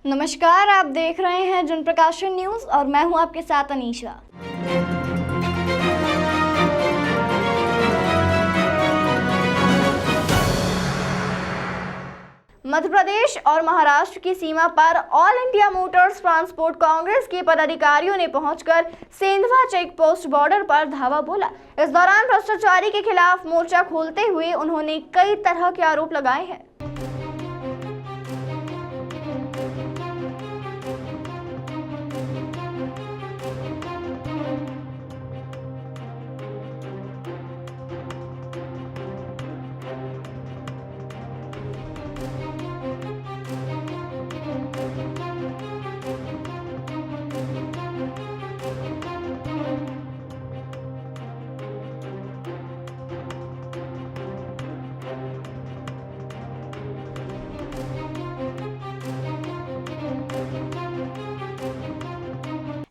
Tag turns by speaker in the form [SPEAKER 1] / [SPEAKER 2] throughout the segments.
[SPEAKER 1] नमस्कार, आप देख रहे हैं जनप्रकाशन न्यूज और मैं हूं आपके साथ अनीशा। मध्य प्रदेश और महाराष्ट्र की सीमा पर all India Motors transport Congress के पदाधिकारियों ने पहुंचकर सेंधवा चेक पोस्ट बॉर्डर पर धावा बोला। इस दौरान भ्रष्टाचारी के खिलाफ मोर्चा खोलते हुए उन्होंने कई तरह के आरोप लगाए हैं।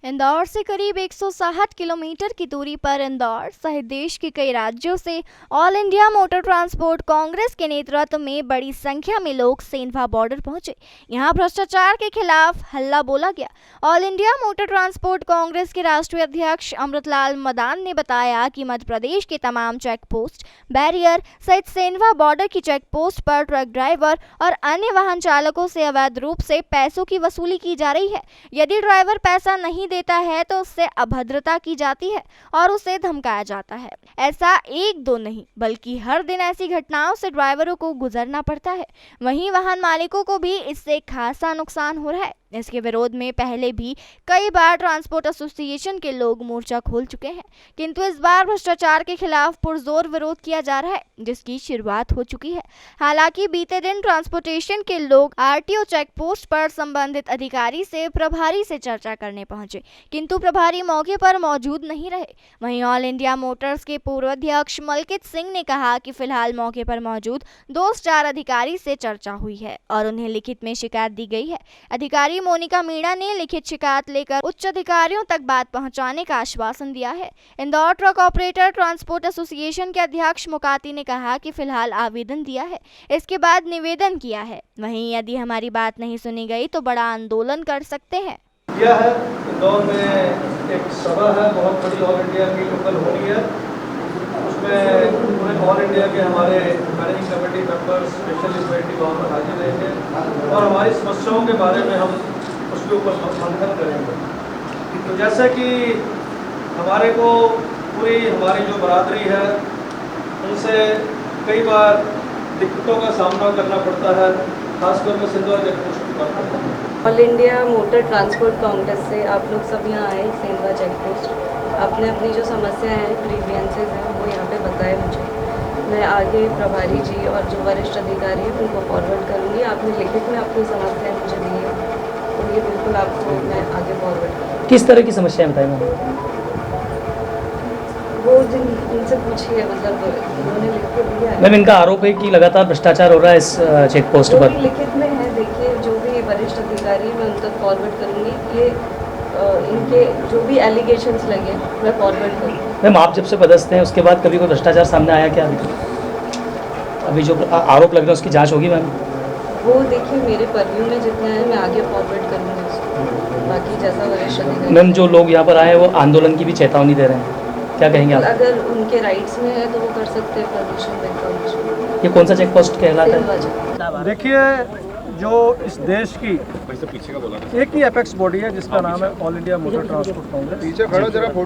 [SPEAKER 1] इंदौर से करीब 160 किलोमीटर की दूरी पर इंदौर सहित देश के कई राज्यों से all India motor transport Congress के नेतृत्व में बड़ी संख्या में लोग सेंधवा बॉर्डर पहुंचे। यहां भ्रष्टाचार के खिलाफ हल्ला बोला गया। All India motor transport Congress के राष्ट्रीय अध्यक्ष अमृतलाल मदान ने बताया कि मध्य प्रदेश के तमाम चेक पोस्ट, बैरियर सहित सेंधवा बॉर्डर की चेक पोस्ट पर ट्रक ड्राइवर और अन्य वाहन चालकों से अवैध रूप से पैसों की वसूली की जा रही है। यदि ड्राइवर पैसा नहीं देता है तो उससे अभद्रता की जाती है और उसे धमकाया जाता है। ऐसा एक दो नहीं बल्कि हर दिन ऐसी घटनाओं से ड्राइवरों को गुजरना पड़ता है। वहीं वाहन मालिकों को भी इससे खासा नुकसान हो रहा है। इसके विरोध में पहले भी कई बार ट्रांसपोर्ट एसोसिएशन के लोग मोर्चा खोल चुके हैं, किंतु इस बार भ्रष्टाचार के खिलाफ पुरजोर विरोध किया जा रहा है, जिसकी शुरुआत हो चुकी है। हालांकि बीते दिन ट्रांसपोर्टेशन के लोग आरटीओ चेक पोस्ट पर संबंधित अधिकारी से प्रभारी से चर्चा करने पहुंचे, किंतु प्रभारी मौके पर मौजूद नहीं रहे। वहीं ऑल इंडिया मोटर्स के पूर्व अध्यक्ष मलकित सिंह ने कहा कि फिलहाल मौके पर मौजूद 2 स्टार अधिकारी से चर्चा हुई है और उन्हें लिखित में शिकायत दी गई है। अधिकारी मोनिका मीणा ने लिखित शिकायत लेकर उच्च अधिकारियों तक बात पहुंचाने का आश्वासन दिया है। Indore truck operator transport association के अध्यक्ष मुकाती ने कहा कि फिलहाल आवेदन दिया है, इसके बाद निवेदन किया है। वहीं यदि हमारी बात नहीं सुनी गई तो बड़ा आंदोलन कर सकते हैं।
[SPEAKER 2] यह है इंदौर में एक सभा है, बहुत बड़ी ऑल इंडिया की लोकल होनी है। उसमें पूरे ऑल इंडिया के हमारे managing committee members, special invitee वहाँ पर हाजिर रहेंगे और हमारी समस्याओं के बारे में हम उसके ऊपर मंथन करेंगे। तो जैसा कि हमारे को पूरी हमारी जो बरादरी है उनसे कई बार दिक्कतों का सामना करना पड़ता है, खासकर में सिंधवा चेक पोस्ट पर।
[SPEAKER 3] All India motor transport Congress से आप लोग सब यहाँ आए सेंधवा चेक पोस्ट। आपने अपनी जो समस्या है, ग्रीवियंसेस हैं, वो यहाँ पे बताए मुझे। मैं आगे प्रभारी जी और जो वरिष्ठ अधिकारी हैं उनको फॉरवर्ड करूँगी। आपने लिखित में अपनी समस्याएं मुझे दी है तो ये बिल्कुल आपको मैं आगे फॉरवर्ड करूँगी।
[SPEAKER 4] किस तरह की समस्याएं बताएं मैम?
[SPEAKER 3] वो जिन उनसे पूछिए, मतलब उन्होंने लिख के दिया है।
[SPEAKER 4] मैम, इनका आरोप है कि लगातार भ्रष्टाचार हो रहा है इस चेक पोस्ट पर।
[SPEAKER 3] लिखित में है, देखिए जो भी वरिष्ठ अधिकारी मैं उन तक फॉरवर्ड करूँगी। ये इनके जो भी एलिगेशंस लगे मैं फॉरवर्ड करूँगी।
[SPEAKER 4] मैम, आप जब से पदस्थ हैं उसके बाद कभी कोई भ्रष्टाचार सामने आया क्या? अभी जो आरोप लग रहे हैं उसकी जाँच होगी मैम?
[SPEAKER 3] वो देखिए मेरे परव्यू में जितना है मैं आगे फॉरवर्ड करूँगी उसको। बाकी जैसा वरिष्ठ अधिकारी।
[SPEAKER 4] मैम, जो लोग यहाँ पर आए हैं वो आंदोलन की भी चेतावनी दे रहे हैं, क्या कहेंगे आप?
[SPEAKER 3] अगर उनके राइट्स में है तो वो कर सकते हैं परमिशन विद।
[SPEAKER 4] ये कौन सा चेक पोस्ट कहलाता है?
[SPEAKER 2] देखिए, जो इस देश की एक ही एपेक्स बॉडी है जिसका नाम है all India motor transport Congress,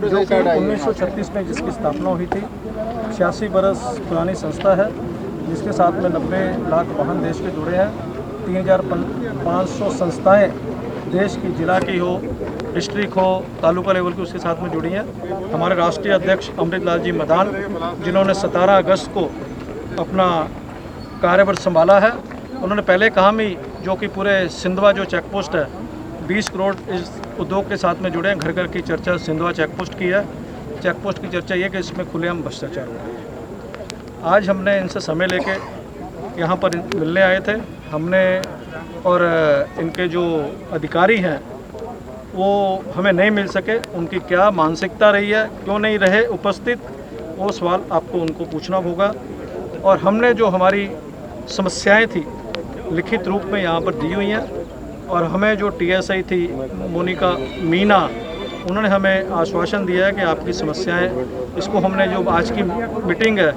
[SPEAKER 2] जो कि 1936 में जिसकी स्थापना हुई थी। 86 बरस पुरानी संस्था है जिसके साथ में 90 लाख वाहन देश के जुड़े हैं। 3500 संस्थाएं देश की, जिला की हो, डिस्ट्रिक्ट हो, तालुका लेवल की, उसके साथ में जुड़ी हैं। हमारे राष्ट्रीय अध्यक्ष अमृतलाल जी मदान, जिन्होंने 17 अगस्त को अपना कार्यभार संभाला है, उन्होंने पहले कहा भी जो कि पूरे सिंधवा जो चेक पोस्ट है 20 करोड़ इस उद्योग के साथ में जुड़े हैं। घर घर की चर्चा सिंधवा चेक पोस्ट की है। चेक पोस्ट की चर्चा ये कि इसमें खुलेआम भ्रष्टाचार हो रहा है। आज हमने इनसे समय लेके यहाँ पर मिलने आए थे हमने, और इनके जो अधिकारी हैं वो हमें नहीं मिल सके। उनकी क्या मानसिकता रही है, क्यों नहीं रहे उपस्थित, वो सवाल आपको उनको पूछना होगा। और हमने जो हमारी समस्याएं थी लिखित रूप में यहाँ पर दी हुई हैं और हमें जो TSI थी मोनिका मीना, उन्होंने हमें आश्वासन दिया है कि आपकी समस्याएं, इसको हमने जो आज की मीटिंग है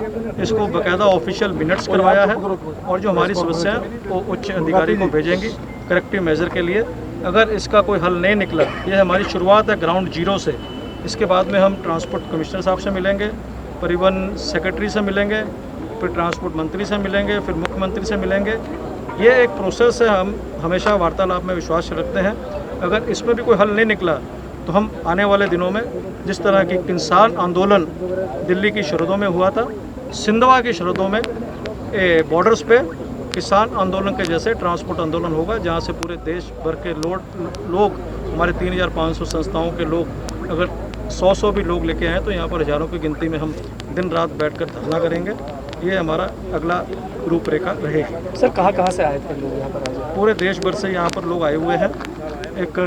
[SPEAKER 2] इसको बाकायदा ऑफिशियल मिनट्स करवाया है और जो हमारी समस्याएं वो उच्च अधिकारी को भेजेंगी करेक्टिव मेजर के लिए। अगर इसका कोई हल नहीं निकला, ये हमारी शुरुआत है ग्राउंड जीरो से। इसके बाद में हम ट्रांसपोर्ट कमिश्नर साहब से मिलेंगे, परिवहन सेक्रेटरी से मिलेंगे, फिर ट्रांसपोर्ट मंत्री से मिलेंगे, फिर मुख्यमंत्री से मिलेंगे। ये एक प्रोसेस है, हम हमेशा वार्तालाप में विश्वास रखते हैं। अगर इसमें भी कोई हल नहीं निकला तो हम आने वाले दिनों में जिस तरह की किसान आंदोलन दिल्ली की शरदों में हुआ था, सिंधवा की शरदों में बॉर्डर्स पे किसान आंदोलन के जैसे ट्रांसपोर्ट आंदोलन होगा, जहाँ से पूरे देश भर के लोग हमारे 3500 संस्थाओं के लोग अगर 100 भी लोग लेके आए तो यहाँ पर हज़ारों की गिनती में हम दिन रात बैठकर धरना करेंगे। ये हमारा अगला रूपरेखा रहेगी।
[SPEAKER 4] सर कहाँ से आए थे लोग यहाँ पर आज?
[SPEAKER 2] पूरे देश भर से यहाँ पर लोग आए हुए हैं। एक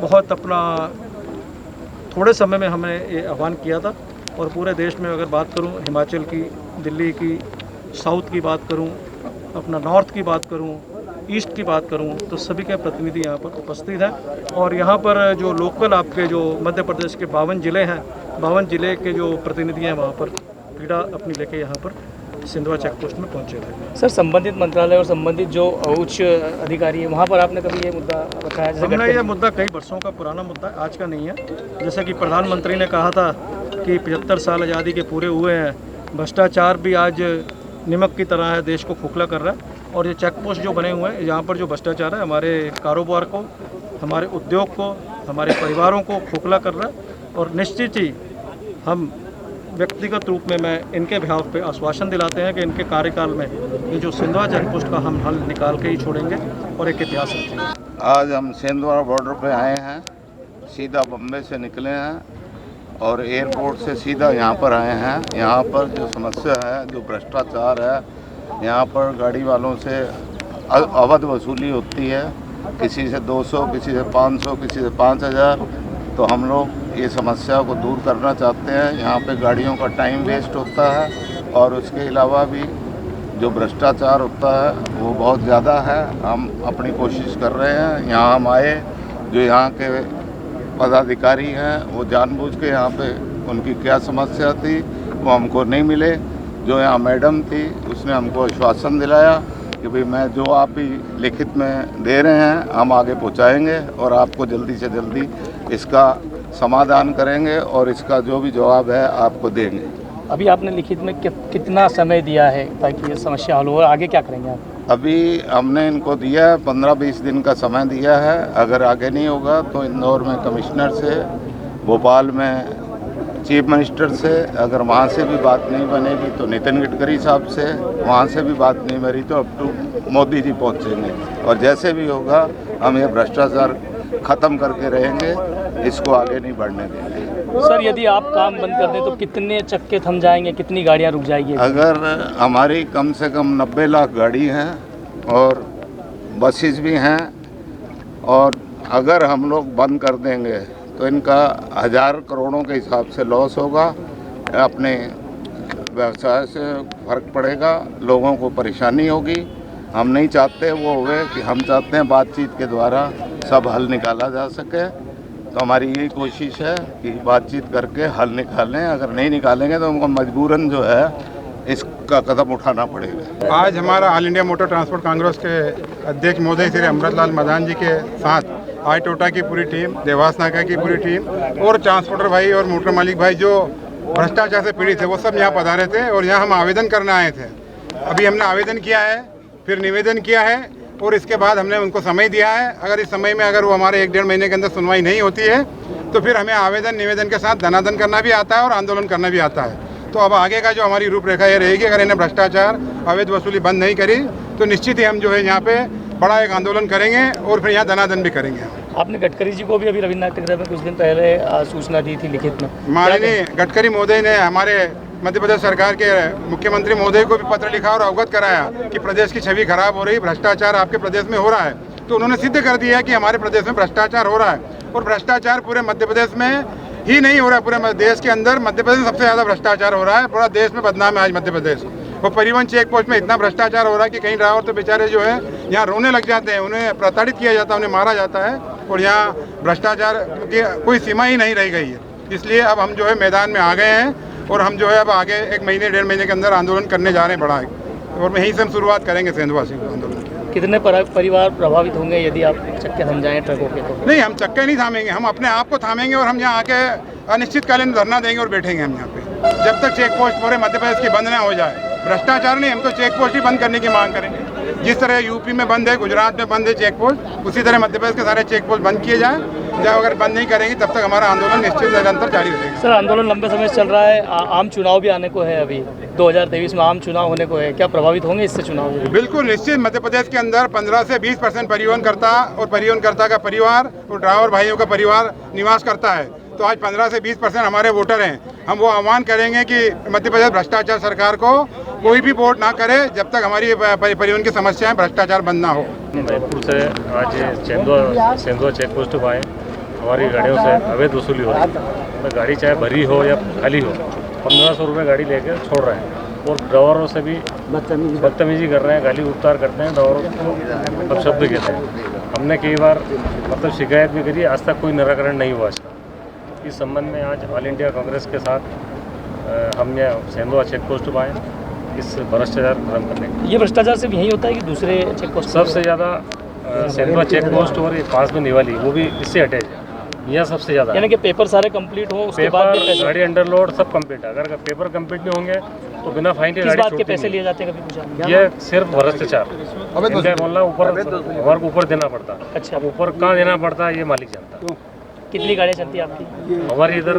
[SPEAKER 2] बहुत अपना थोड़े समय में हमने ये आह्वान किया था और पूरे देश में अगर बात करूँ, हिमाचल की, दिल्ली की, साउथ की बात करूँ, अपना नॉर्थ की बात करूँ, ईस्ट की बात करूँ, तो सभी के प्रतिनिधि यहाँ पर उपस्थित हैं। और यहाँ पर जो लोकल आपके जो मध्य प्रदेश के 52 ज़िले हैं, 52 ज़िले के जो प्रतिनिधि हैं वहाँ पर पीड़ा अपनी लेके यहाँ पर सिंधवा चेक पोस्ट में पहुँचे थे।
[SPEAKER 4] सर संबंधित मंत्रालय और संबंधित जो उच्च अधिकारी है वहाँ पर आपने कभी ये मुद्दा रखा है?
[SPEAKER 2] हमने ये मुद्दा कई वर्षों का पुराना मुद्दा है, आज का नहीं है। जैसे कि प्रधानमंत्री ने कहा था कि 75 साल आज़ादी के पूरे हुए हैं, भ्रष्टाचार भी आज नमक की तरह है, देश को खोखला कर रहा है। और ये चेक पोस्ट जो बने हुए हैं, यहाँ पर जो भ्रष्टाचार है हमारे कारोबार को, हमारे उद्योग को, हमारे परिवारों को खोखला कर रहा है। और निश्चित ही हम व्यक्तिगत रूप में मैं इनके बिहाफ पे आश्वासन दिलाते हैं कि इनके कार्यकाल में ये जो सिंधवा चेक पोस्ट का हम हल निकाल के ही छोड़ेंगे और एक इतिहास रखेंगे।
[SPEAKER 5] आज हम सिंधवा बॉर्डर पे आए हैं, सीधा बम्बई से निकले हैं और एयरपोर्ट से सीधा यहाँ पर आए हैं। यहाँ पर जो समस्या है, जो भ्रष्टाचार है, यहाँ पर गाड़ी वालों से अवैध वसूली होती है, किसी से 200, किसी से 500, किसी से 5000। तो हम लोग ये समस्या को दूर करना चाहते हैं। यहाँ पे गाड़ियों का टाइम वेस्ट होता है और उसके अलावा भी जो भ्रष्टाचार होता है वो बहुत ज़्यादा है। हम अपनी कोशिश कर रहे हैं। यहाँ हम आए, जो यहाँ के पदाधिकारी हैं वो जानबूझ के यहाँ पे उनकी क्या समस्या थी वो हमको नहीं मिले। जो यहाँ मैडम थी उसने हमको आश्वासन दिलाया कि भाई मैं जो आप ही लिखित में दे रहे हैं हम आगे पहुँचाएँगे और आपको जल्दी से जल्दी इसका समाधान करेंगे और इसका जो भी जवाब है आपको देंगे।
[SPEAKER 4] अभी आपने लिखित में कितना समय दिया है ताकि ये समस्या हल हो, और आगे क्या करेंगे आप?
[SPEAKER 5] अभी हमने इनको दिया है 15-20 दिन का समय दिया है। अगर आगे नहीं होगा तो इंदौर में कमिश्नर से, भोपाल में चीफ मिनिस्टर से, अगर वहाँ से भी बात नहीं बनेगी तो नितिन गडकरी साहब से, वहाँ से भी बात नहीं बनी तो अप टू मोदी जी पहुँचेंगे। और जैसे भी होगा हम ये भ्रष्टाचार ख़त्म करके रहेंगे, इसको आगे नहीं बढ़ने देंगे।
[SPEAKER 4] सर यदि आप काम बंद कर दें तो कितने चक्के थम जाएंगे, कितनी गाड़ियाँ रुक जाएगी?
[SPEAKER 5] अगर हमारी कम से कम 90 लाख गाड़ी हैं और बसेस भी हैं, और अगर हम लोग बंद कर देंगे तो इनका 1000 करोड़ों के हिसाब से लॉस होगा। अपने व्यवसाय से फर्क पड़ेगा, लोगों को परेशानी होगी। हम नहीं चाहते वो हुए कि हम चाहते हैं बातचीत के द्वारा सब हल निकाला जा सके। तो हमारी यही कोशिश है कि बातचीत करके हल निकालें। अगर नहीं निकालेंगे तो हमको मजबूरन जो है इसका कदम उठाना पड़ेगा।
[SPEAKER 6] आज हमारा all India motor transport Congress के अध्यक्ष महोदय श्री अमृतलाल मदान जी के साथ आई टोटा की पूरी टीम, देवास नाका की पूरी टीम और ट्रांसपोर्टर भाई और मोटर मालिक भाई जो भ्रष्टाचार से पीड़ित थे वो सब यहाँ पधारे थे और यहाँ हम आवेदन करने आए थे। अभी हमने आवेदन किया है, फिर निवेदन किया है और इसके बाद हमने उनको समय दिया है। अगर इस समय में अगर वो हमारे 1-1.5 महीने के अंदर सुनवाई नहीं होती है तो फिर हमें आवेदन निवेदन के साथ धनादन करना भी आता है और आंदोलन करना भी आता है। तो अब आगे का जो हमारी रूपरेखा ये रहेगी, अगर इन्हें भ्रष्टाचार अवैध वसूली बंद नहीं करी तो निश्चित ही हम जो है यहाँ पे बड़ा एक आंदोलन करेंगे और फिर यहाँ धनादन भी करेंगे।
[SPEAKER 4] आपने गडकरी जी को भी अभी रविन्द्रनाथ टैगोर में कुछ दिन पहले सूचना दी थी लिखित में।
[SPEAKER 6] माननीय गडकरी महोदय ने हमारे मध्य प्रदेश सरकार के मुख्यमंत्री महोदय को भी पत्र लिखा और अवगत कराया कि प्रदेश की छवि खराब हो रही, भ्रष्टाचार आपके प्रदेश में हो रहा है। तो उन्होंने सिद्ध कर दिया कि हमारे प्रदेश में भ्रष्टाचार हो रहा है और भ्रष्टाचार पूरे मध्य प्रदेश में ही नहीं हो रहा है, पूरे देश के अंदर मध्य प्रदेश में सबसे ज़्यादा भ्रष्टाचार हो रहा है। पूरा देश में बदनाम है आज मध्य प्रदेश। वो परिवहन चेक पोस्ट में इतना भ्रष्टाचार हो रहा है कि कई ड्राइवर तो बेचारे जो है यहाँ रोने लग जाते हैं, उन्हें प्रताड़ित किया जाता है, उन्हें मारा जाता है और यहाँ भ्रष्टाचार की कोई सीमा ही नहीं रह गई है। इसलिए अब हम जो है मैदान में आ गए हैं और हम जो है अब आगे 1 महीने 1.5 महीने के अंदर आंदोलन करने जा रहे हैं बड़ा, और यहीं से हम शुरुआत करेंगे सेंधवा से आंदोलन।
[SPEAKER 4] कितने परिवार प्रभावित होंगे यदि आप चक्के थम जाएं ट्रकों के? तो
[SPEAKER 6] नहीं, हम चक्के नहीं थामेंगे, हम अपने आप को थामेंगे और हम यहाँ आके अनिश्चितकालीन धरना देंगे और बैठेंगे हम यहाँ पे जब तक चेक पोस्ट पूरे मध्य प्रदेश की बंद ना हो जाए। भ्रष्टाचार नहीं, हम तो चेक पोस्ट ही बंद करने की मांग करेंगे। जिस तरह यूपी में बंद है, गुजरात में बंद है चेक पोस्ट, उसी तरह मध्य प्रदेश के सारे चेक पोस्ट बंद किए जाएँ। जब अगर बंद नहीं करेंगे तब तक हमारा आंदोलन निश्चित निरंतर जारी रहेगा।
[SPEAKER 4] सर, आंदोलन लंबे समय से चल रहा है, आम चुनाव भी आने को है, अभी 2023 में आम चुनाव होने को है, क्या प्रभावित होंगे इससे चुनाव?
[SPEAKER 6] बिल्कुल निश्चित। मध्य प्रदेश के अंदर 15 से 20% परिवहनकर्ता और परिवहनकर्ता का परिवार और ड्राइवर भाइयों का परिवार निवास करता है। तो आज 15 से 20% हमारे वोटर हैं। हम वो आह्वान करेंगे कि मध्य प्रदेश भ्रष्टाचार सरकार को कोई भी वोट ना करे जब तक हमारी परिवहन की समस्याएं भ्रष्टाचार बंद ना हो।
[SPEAKER 7] जयपुर से आज सेंधवा चेक पोस्ट पर आए, हमारी गाड़ियों से अवैध वसूली हो रही है। तो गाड़ी चाहे भरी हो या खाली हो, 1500 रुपये गाड़ी लेकर छोड़ रहे हैं और ड्राइवरों से भी बदतमीजी कर रहे हैं, गाली उपतार करते हैं, ड्राइवरों को अपशब्द कहते हैं। हमने कई बार मतलब शिकायत भी करी, आज तक कोई निराकरण नहीं हुआ इसका। इस संबंध में आज ऑल इंडिया कांग्रेस के साथ हम यहाँ सेंधवा चेक पोस्ट पर आए इस भ्रष्टाचार खत्म करने के।
[SPEAKER 4] ये भ्रष्टाचार सिर्फ यही होता है कि दूसरे चेक पोस्ट?
[SPEAKER 7] सबसे ज़्यादा सेंधवा चेक पोस्ट और ये पास में निवाली, वो भी इससे अटैच है, यह सबसे ज़्यादा।
[SPEAKER 4] यानी कि पेपर सारे कंप्लीट हो उसके बाद भी पैसे?
[SPEAKER 7] गाड़ी अंडरलोड सब कंप्लीट है। अगर पेपर कंप्लीट नहीं होंगे तो बिना फाइन के
[SPEAKER 4] किस
[SPEAKER 7] गाड़ी
[SPEAKER 4] बात के
[SPEAKER 7] छूटती
[SPEAKER 4] पैसे
[SPEAKER 7] नहीं।
[SPEAKER 4] लिए जाते हैं कभी पूछा?
[SPEAKER 7] ये सिर्फ भ्रष्टाचार, इनका बोलना ऊपर हमारे को ऊपर देना पड़ता।
[SPEAKER 4] अच्छा,
[SPEAKER 7] अब ऊपर कहाँ देना पड़ता है ये मालिक जानता।
[SPEAKER 4] कितनी गाड़ियाँ चलती है आपकी?
[SPEAKER 7] हमारी इधर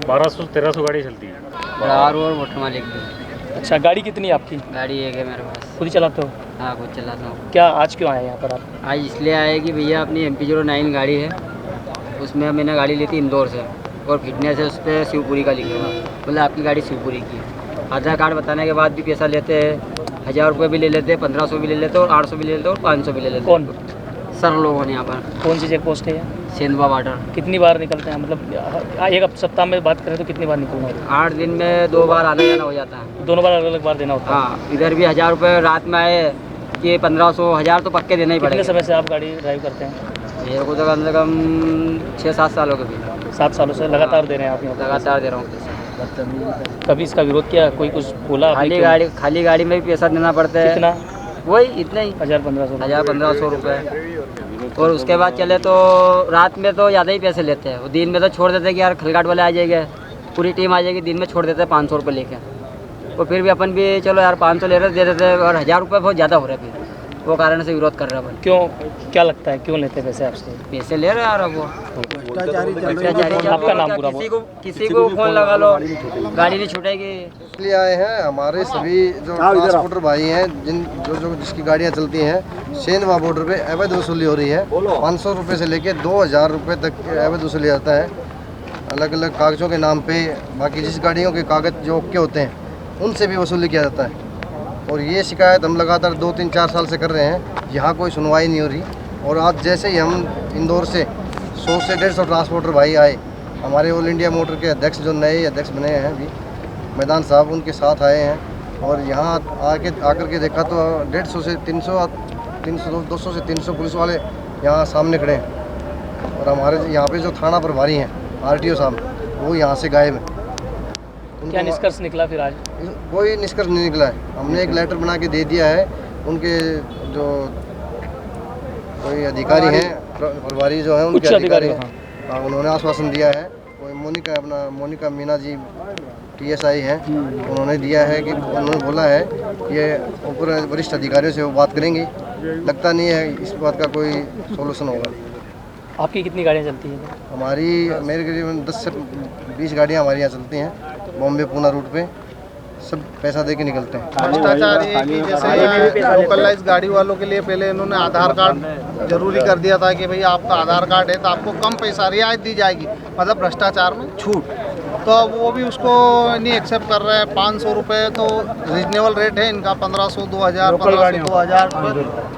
[SPEAKER 7] 1200-1300 गाड़ी चलती है।
[SPEAKER 8] ड्राइवर और मोटर मालिक भी।
[SPEAKER 4] अच्छा, गाड़ी कितनी है आपकी?
[SPEAKER 8] गाड़ी एक है मेरे पास।
[SPEAKER 4] खुद ही चलाते हो?
[SPEAKER 8] हाँ, खुद चलाता हूँ।
[SPEAKER 4] क्या आज क्यों आए यहाँ पर आप?
[SPEAKER 8] आज इसलिए आए कि भैया अपनी MP09 गाड़ी है, उसमें मैंने गाड़ी ली थी इंदौर से और फिटनेस है उस पर शिवपुरी का लिखा हुआ। बोले आपकी गाड़ी शिवपुरी की है। आधार कार्ड बताने के बाद भी पैसा लेते हैं, 1000 रुपये भी ले लेते हैं, 1500 भी ले लेते हैं और 800 भी ले लेते हैं और 500 भी ले लेते हैं।
[SPEAKER 4] कौन?
[SPEAKER 8] सर लोगों ने यहाँ पर।
[SPEAKER 4] कौन सी चेक पोस्ट है ये?
[SPEAKER 8] सेंधवा बॉर्डर।
[SPEAKER 4] कितनी बार निकलते हैं, मतलब एक सप्ताह में बात करें तो कितनी बार निकलना होता
[SPEAKER 8] 8 दिन में 2 बार आना जाना हो जाता है।
[SPEAKER 4] है? दोनों बार अलग अलग बार देना होता है?
[SPEAKER 8] हाँ, इधर भी 1000 रुपये रात में आए कि 1500 1000 तो पक्के देना ही
[SPEAKER 4] कितने
[SPEAKER 8] पड़ेगा।
[SPEAKER 4] समय से आप गाड़ी ड्राइव करते हैं?
[SPEAKER 8] मेरे को तो कम से कम 6-7 सालों के भी।
[SPEAKER 4] 7 सालों से लगातार दे रहे हैं आप यहाँ पर?
[SPEAKER 8] लगातार दे रहा हूँ।
[SPEAKER 4] कभी इसका विरोध किया? कोई कुछ बोला?
[SPEAKER 8] खाली गाड़ी में भी पैसा देना पड़ता है।
[SPEAKER 4] कितना?
[SPEAKER 8] वही इतना ही
[SPEAKER 4] 1000-1500
[SPEAKER 8] रुपये। और उसके बाद चले तो रात में तो ज़्यादा ही पैसे लेते हैं, दिन में तो छोड़ देते हैं कि यार खलगाट वाले आ जाएंगे, पूरी टीम आ जाएगी, दिन में छोड़ देते हैं 500 रुपये लेके। और फिर भी अपन भी चलो यार 500 ले रहे दे देते हैं और 1000 रुपये बहुत ज़्यादा हो रहा है, फिर वो कारण से विरोध कर रहा है अपन।
[SPEAKER 4] क्यों, क्या लगता है क्यों लेते हैं पैसे आपसे?
[SPEAKER 8] पैसे ले रहे हैं यार, अब वो भ्रष्टाचारी।
[SPEAKER 4] आपका नाम पूरा
[SPEAKER 8] किसी को फोन लगा लो, गाड़ी नहीं छूटेगी।
[SPEAKER 9] इसलिए आए हैं हमारे सभी जो ट्रांसपोर्टर भाई हैं जिसकी गाड़ियां चलती हैं सेंधवा बॉर्डर पे अवैध वसूली हो रही है। 500 रुपये से लेके 2000 रुपये तक अवैध वसूली जाता है अलग अलग कागज़ों के नाम पे। बाकी जिस गाड़ियों के कागज़ जो ओके होते हैं उनसे भी वसूली किया जाता है। और ये शिकायत हम लगातार 2-3-4 साल से कर रहे हैं, यहाँ कोई सुनवाई नहीं हो रही। और आज जैसे ही हम इंदौर से 100 से 150 ट्रांसपोर्टर भाई आए, हमारे ऑल इंडिया मोटर के अध्यक्ष जो नए अध्यक्ष बने हैं अभी मैदान साहब, उनके साथ आए हैं और यहाँ आकर के देखा तो 150 से 300 200 से 300 पुलिस वाले यहाँ सामने खड़े हैं। और हमारे यहाँ पे जो थाना प्रभारी हैं RTO साहब, वो यहाँ से गायब हैं।
[SPEAKER 4] क्या निष्कर्ष निकला फिर आज?
[SPEAKER 9] कोई निष्कर्ष नहीं निकला है। हमने एक लेटर बना के दे दिया है, उनके जो कोई अधिकारी हैं प्रभारी जो हैं उनके अधिकारी हैं, उन्होंने आश्वासन दिया है। कोई मोनिका मीना जी TSI हैं, उन्होंने दिया है कि उन्होंने बोला है ये ऊपर वरिष्ठ अधिकारियों से वो बात करेंगे। लगता नहीं है इस बात का कोई सोल्यूशन होगा।
[SPEAKER 4] आपकी कितनी गाड़ियाँ चलती हैं?
[SPEAKER 9] हमारी मेरे करीबन 10 से 20 गाड़ियाँ हमारे यहाँ चलती हैं, बॉम्बे पूना रूट पे सब पैसा दे के निकलते हैं।
[SPEAKER 10] भ्रष्टाचार ये कि जैसे लोकलाइज गाड़ी वालों के लिए पहले इन्होंने आधार कार्ड जरूरी कर दिया था कि भाई आपका आधार कार्ड है तो आपको कम पैसा रियायत दी जाएगी, मतलब भ्रष्टाचार में छूट। तो अब वो भी उसको नहीं एक्सेप्ट कर रहे हैं। 500 रुपये तो रीजनेबल रेट है इनका, 1500 2000 2000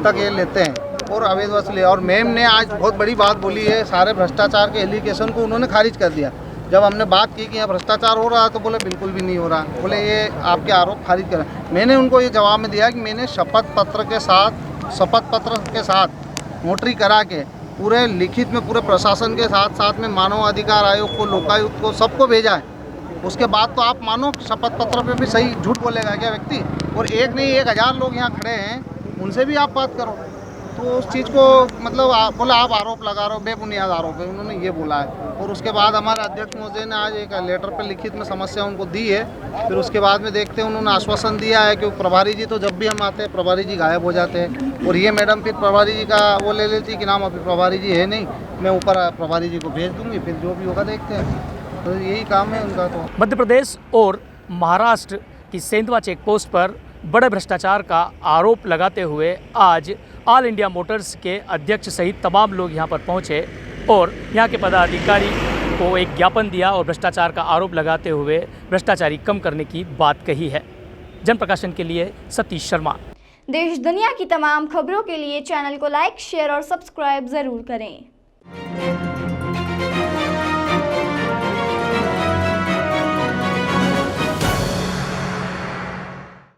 [SPEAKER 10] तक ये लेते हैं और अवैध वसूली। और मैम ने आज बहुत बड़ी बात बोली है, सारे भ्रष्टाचार के एलिगेशन को उन्होंने खारिज कर दिया जब हमने बात की कि यहाँ भ्रष्टाचार हो रहा है तो बोले बिल्कुल भी नहीं हो रहा। बोले ये आपके आरोप खारिज करें। मैंने उनको ये जवाब में दिया कि मैंने शपथ पत्र के साथ नोटरी करा के पूरे लिखित में पूरे प्रशासन के साथ में मानव अधिकार आयोग को, लोकायुक्त को, सबको भेजा है। उसके बाद तो आप मानो शपथ पत्र पे भी सही झूठ बोलेगा क्या व्यक्ति? और एक नहीं 1000 लोग यहाँ खड़े हैं, उनसे भी आप बात करो। तो उस चीज़ को मतलब बोला आप आरोप लगा रहे हो, बेबुनियाद आरोप है, उन्होंने ये बोला है। और उसके बाद हमारे अध्यक्ष महोदय ने आज एक लेटर पे लिखित में समस्या उनको दी है। फिर उसके बाद में देखते हैं, उन्होंने आश्वासन दिया है कि प्रभारी जी तो जब भी हम आते हैं प्रभारी जी गायब हो जाते हैं। और ये मैडम फिर प्रभारी जी का वो ले लेती कि नाम अभी प्रभारी जी है नहीं, मैं ऊपर प्रभारी जी को भेज दूँगी, फिर जो भी होगा देखते हैं। तो यही काम है उनका। तो
[SPEAKER 4] मध्य प्रदेश और महाराष्ट्र की सेंधवा चेक पोस्ट पर बड़े भ्रष्टाचार का आरोप लगाते हुए आज ऑल इंडिया मोटर्स के अध्यक्ष सहित तमाम लोग यहां पर पहुंचे और यहां के पदाधिकारी को एक ज्ञापन दिया और भ्रष्टाचार का आरोप लगाते हुए भ्रष्टाचारी कम करने की बात कही है। जनप्रकाशन के लिए सतीश शर्मा।
[SPEAKER 1] देश दुनिया की तमाम खबरों के लिए चैनल को लाइक, शेयर और सब्सक्राइब जरूर करें।